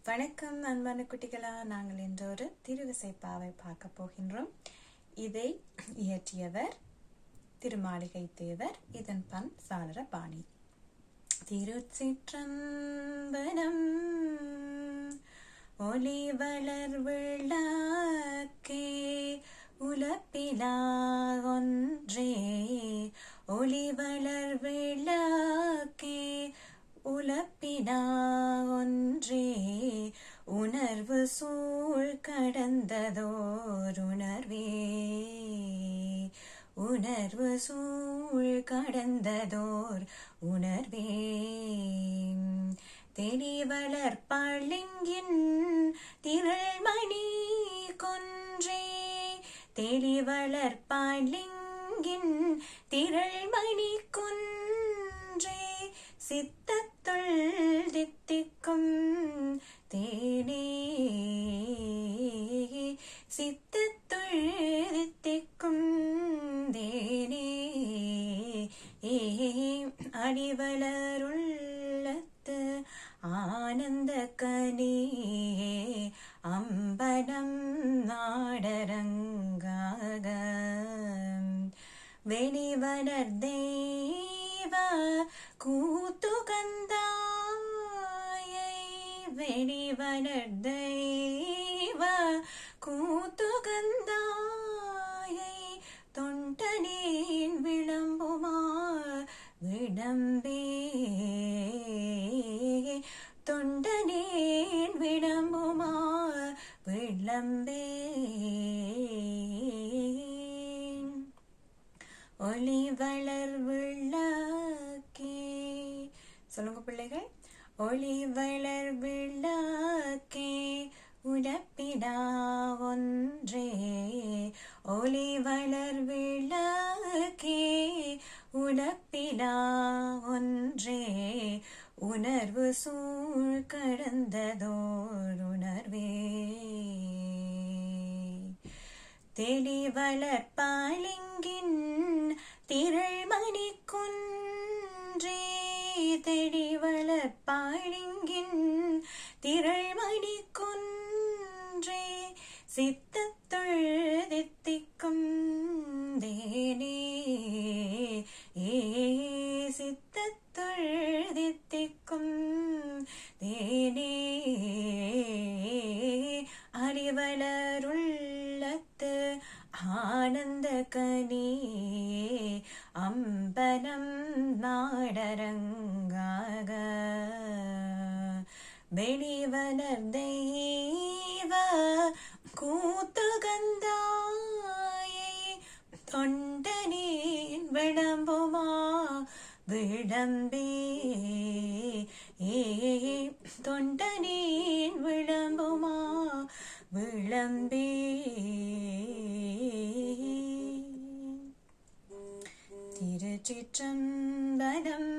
வணக்கம் அன்பான குட்டிகளா, நாங்கள் இன்று ஒரு திருவிசைப்பாவை பார்க்க போகின்றோம். இதை இயற்றியவர் திருமாளிகை தேவர். இதன் பண் சாளரபாணி. திருச்சிற்றம்பலம். ஒளி வளர் விளக்கே உலப்பிலா ஒன்றே, ஒளி வளர் விளக்கே உலப்பிலா ஒன்றே, உணர்வு சூழ் கடந்ததோர் உணர்வே, உணர்வு சூழ் கடந்ததோர் உணர்வே. தெளிவளர் பளிங்கின் திரள்மணி கொன்றே, தெளிவளர் பளிங்கின் திரள்மணி கொன்றே, சித்தத்துள் தித்திக்கும் தேனே, சித்தத்துள் தித்திக்கும் தேனே. அடிவளருள்ளத்து ஆனந்த கனியே, அம்பலம் நாடரங்காக வெளிவளர் தெய்வ கூத்துகந்தாயை, வெளிவளர் தெய்வ கூத்துகந்தாயை, தொண்டனேன் விளம்புமா விளம்பே, தொண்டனேன் விளம்புமா விளம்பே. ஒளி வளர் விளக்கே, சொல்லுங்க பிள்ளைகள். ஒளி வளர் விளக்கே உலப்பிலா ஒன்றே, ஒளி வளர் விளக்கே உலப்பிலா ஒன்றே, உணர்வு சூழ் கடந்ததோர் உணர்வே. தெளிவளர் பளிங்கின் திரள்மணி குன்றே, தெளிவளர் பளிங்கின் திரள்மணி குன்றே, சித்தத்துள் தித்திக்கும் தேனே, சித்தத்துள் தித்திக்கும் தேனே. அறிவளருள்ளத்து ஆனந்த கனியே, அம்பலம் நாடரங்காக வெளிவளர் தெய்வ கூத்துகந்தாயை, தொண்டனேன் விளம்புமா விளம்பே, தொண்டனேன் விளம்புமா விளம்பே. திருச்சிற்றம்பலம்.